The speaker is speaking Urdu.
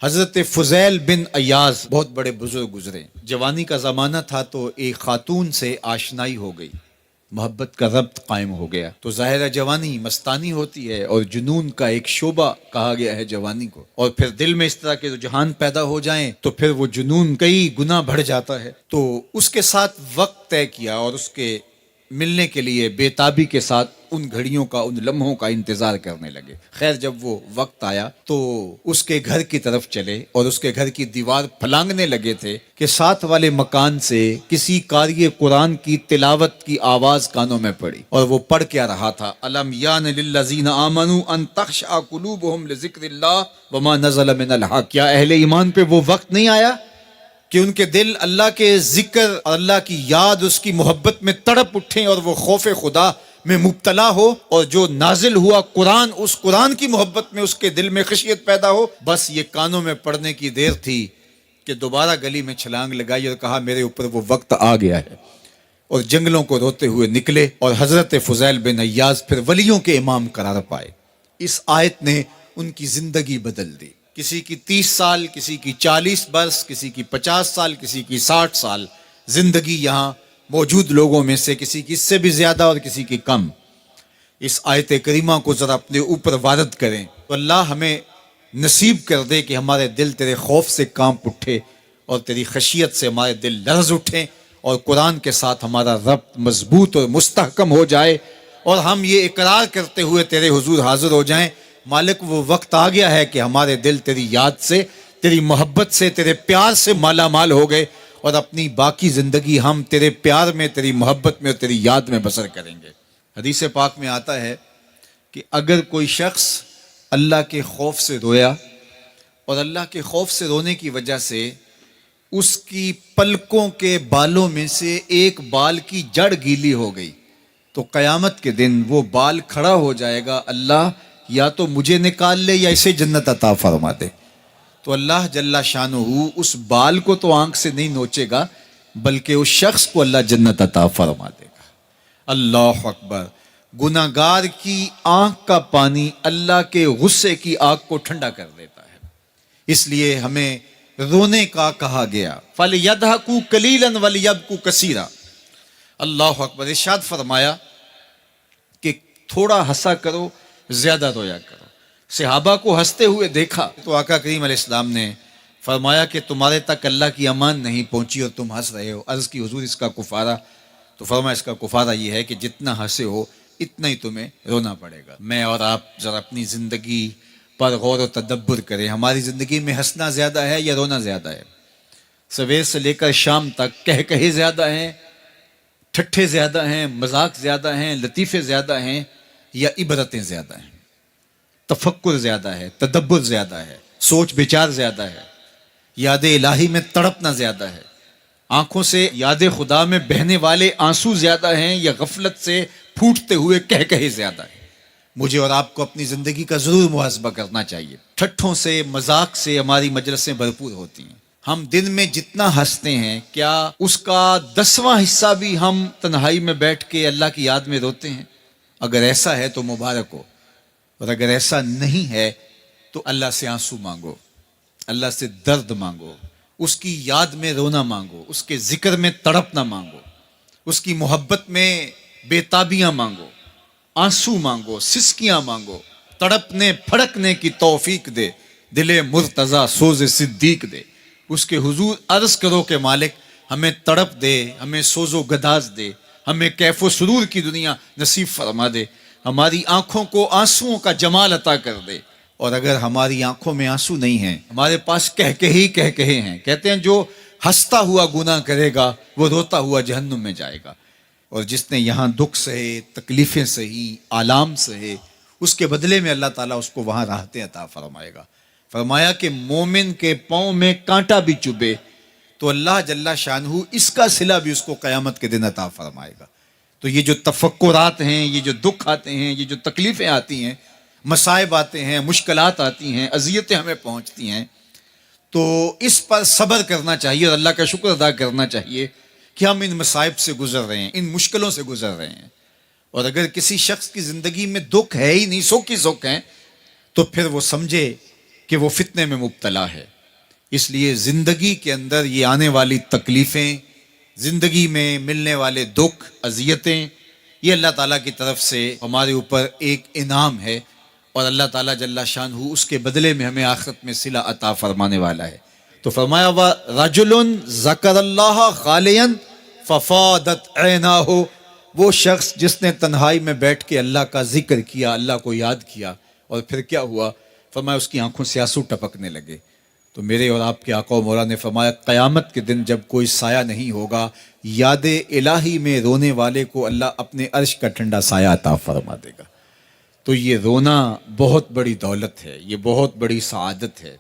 حضرت فضیل بن ایاز بہت بڑے بزرگ گزرے. جوانی کا زمانہ تھا تو ایک خاتون سے آشنائی ہو گئی، محبت کا ربط قائم ہو گیا. تو ظاہر جوانی مستانی ہوتی ہے اور جنون کا ایک شعبہ کہا گیا ہے جوانی کو، اور پھر دل میں اس طرح کے رجحان پیدا ہو جائیں تو پھر وہ جنون کئی گنا بڑھ جاتا ہے. تو اس کے ساتھ وقت طے کیا اور اس کے ملنے کے لیے بے تابی کے ساتھ ان گھڑیوں کا، ان لمحوں کا انتظار کرنے لگے. خیر جب وہ وقت آیا تو اس کے گھر کی طرف چلے اور اس کے گھر کی دیوار پھلانگنے لگے تھے کہ ساتھ والے مکان سے کسی قاری قرآن کی تلاوت کی آواز کانوں میں پڑی. اور وہ پڑھ کیا رہا تھا، الم یان للذین آمنوا ان تخشع قلوبهم لذکر اللہ وما نزل من الحق. کیا اہل ایمان پہ وہ وقت نہیں آیا کہ ان کے دل اللہ کے ذکر اور اللہ کی یاد، اس کی محبت میں تڑپ اٹھیں اور وہ خوف خدا میں مبتلا ہو، اور جو نازل ہوا قرآن، اس قرآن کی محبت میں اس کے دل میں خشیت پیدا ہو. بس یہ کانوں میں پڑنے کی دیر تھی کہ دوبارہ گلی میں چھلانگ لگائی اور کہا میرے اوپر وہ وقت آ گیا ہے، اور جنگلوں کو روتے ہوئے نکلے اور حضرت فضیل بن ایاز پھر ولیوں کے امام قرار پائے. اس آیت نے ان کی زندگی بدل دی. کسی کی 30 سال، کسی کی 40 برس، کسی کی 50 سال، کسی کی 60 سال زندگی یہاں موجود لوگوں میں سے کسی کی اس سے بھی زیادہ اور کسی کی کم. اس آیت کریمہ کو ذرا اپنے اوپر وارد کریں تو اللہ ہمیں نصیب کر دے کہ ہمارے دل تیرے خوف سے کانپ اٹھے اور تیری خشیت سے ہمارے دل لرز اٹھیں، اور قرآن کے ساتھ ہمارا ربط مضبوط اور مستحکم ہو جائے، اور ہم یہ اقرار کرتے ہوئے تیرے حضور حاضر ہو جائیں، مالک وہ وقت آ گیا ہے کہ ہمارے دل تیری یاد سے، تیری محبت سے، تیرے پیار سے مالا مال ہو گئے، اور اپنی باقی زندگی ہم تیرے پیار میں، تیری محبت میں اور تیری یاد میں بسر کریں گے. حدیث پاک میں آتا ہے کہ اگر کوئی شخص اللہ کے خوف سے رویا اور اللہ کے خوف سے رونے کی وجہ سے اس کی پلکوں کے بالوں میں سے ایک بال کی جڑ گیلی ہو گئی تو قیامت کے دن وہ بال کھڑا ہو جائے گا، اللہ یا تو مجھے نکال لے یا اسے جنت عطا فرما دے. تو اللہ جل شانہ اس بال کو تو آنکھ سے نہیں نوچے گا، بلکہ اس شخص کو اللہ جنت عطا فرما دے گا. اللہ اکبر. گناہ گار کی آنکھ کا پانی اللہ کے غصے کی آگ کو ٹھنڈا کر دیتا ہے. اس لیے ہمیں رونے کا کہا گیا، فَلْيَضْحَكُوا قَلِيلًا وَلْيَبْكُوا كَثِيرًا. اللہ اکبر. ارشاد فرمایا کہ تھوڑا ہنسا کرو، زیادہ رویا کرو. صحابہ کو ہنستے ہوئے دیکھا تو آقا کریم علیہ السلام نے فرمایا کہ تمہارے تک اللہ کی امان نہیں پہنچی اور تم ہنس رہے ہو. عرض کی حضور اس کا کفارہ؟ تو فرمایا اس کا کفارہ یہ ہے کہ جتنا ہنسے ہو اتنا ہی تمہیں رونا پڑے گا. میں اور آپ ذرا اپنی زندگی پر غور و تدبر کریں. ہماری زندگی میں ہنسنا زیادہ ہے یا رونا زیادہ ہے؟ سویر سے لے کر شام تک کہے زیادہ ہیں، ٹھٹھے زیادہ ہیں، مذاق زیادہ ہیں، لطیفے زیادہ ہیں، یا عبرتیں زیادہ ہیں؟ تفکر زیادہ ہے، تدبر زیادہ ہے، سوچ بچار زیادہ ہے، یاد الہی میں تڑپنا زیادہ ہے، آنکھوں سے یاد خدا میں بہنے والے آنسو زیادہ ہیں، یا غفلت سے پھوٹتے ہوئے کہے زیادہ ہیں؟ مجھے اور آپ کو اپنی زندگی کا ضرور محاسبہ کرنا چاہیے. ٹھٹھوں سے، مذاق سے ہماری مجلسیں بھرپور ہوتی ہیں. ہم دن میں جتنا ہنستے ہیں کیا اس کا 10واں حصہ بھی ہم تنہائی میں بیٹھ کے اللہ کی یاد میں روتے ہیں؟ اگر ایسا ہے تو مبارک ہو، اور اگر ایسا نہیں ہے تو اللہ سے آنسو مانگو، اللہ سے درد مانگو، اس کی یاد میں رونا مانگو، اس کے ذکر میں تڑپنا مانگو، اس کی محبت میں بے تابیاں مانگو، آنسو مانگو، سسکیاں مانگو. تڑپنے پھڑکنے کی توفیق دے، دل مرتضیٰ سوز صدیق دے. اس کے حضور عرض کرو کہ مالک ہمیں تڑپ دے، ہمیں سوز و گداز دے، ہمیں کیف و سرور کی دنیا نصیب فرما دے، ہماری آنکھوں کو آنسوؤں کا جمال عطا کر دے. اور اگر ہماری آنکھوں میں آنسو نہیں ہیں، ہمارے پاس کہے ہیں، کہتے ہیں جو ہنستا ہوا گناہ کرے گا وہ روتا ہوا جہنم میں جائے گا، اور جس نے یہاں دکھ سہے، تکلیفیں سہی، آلام سہے، اس کے بدلے میں اللہ تعالیٰ اس کو وہاں راحتیں عطا فرمائے گا. فرمایا کہ مومن کے پاؤں میں کانٹا بھی چبھے تو اللہ جل شانہ اس کا صلہ بھی اس کو قیامت کے دن عطا فرمائے گا. تو یہ جو تفکرات ہیں، یہ جو دکھ آتے ہیں، یہ جو تکلیفیں آتی ہیں، مصائب آتے ہیں، مشکلات آتی ہیں، اذیتیں ہمیں پہنچتی ہیں، تو اس پر صبر کرنا چاہیے اور اللہ کا شکر ادا کرنا چاہیے کہ ہم ان مصائب سے گزر رہے ہیں، ان مشکلوں سے گزر رہے ہیں. اور اگر کسی شخص کی زندگی میں دکھ ہے ہی نہیں، سکھ ہی سکھ ہیں، تو پھر وہ سمجھے کہ وہ فتنے میں مبتلا ہے. اس لیے زندگی کے اندر یہ آنے والی تکلیفیں، زندگی میں ملنے والے دکھ، اذیتیں، یہ اللہ تعالیٰ کی طرف سے ہمارے اوپر ایک انعام ہے، اور اللہ تعالیٰ جل شانہ اس کے بدلے میں ہمیں آخرت میں صلہ عطا فرمانے والا ہے. تو فرمایا رجل ذکر اللہ خالیا ففاضت عیناہ، وہ شخص جس نے تنہائی میں بیٹھ کے اللہ کا ذکر کیا، اللہ کو یاد کیا، اور پھر کیا ہوا؟ فرمایا اس کی آنکھوں سے آنسو ٹپکنے لگے. تو میرے اور آپ کے آقا و مولا نے فرمایا قیامت کے دن جب کوئی سایہ نہیں ہوگا، یاد الہی میں رونے والے کو اللہ اپنے عرش کا ٹھنڈا سایہ عطا فرما دے گا. تو یہ رونا بہت بڑی دولت ہے، یہ بہت بڑی سعادت ہے.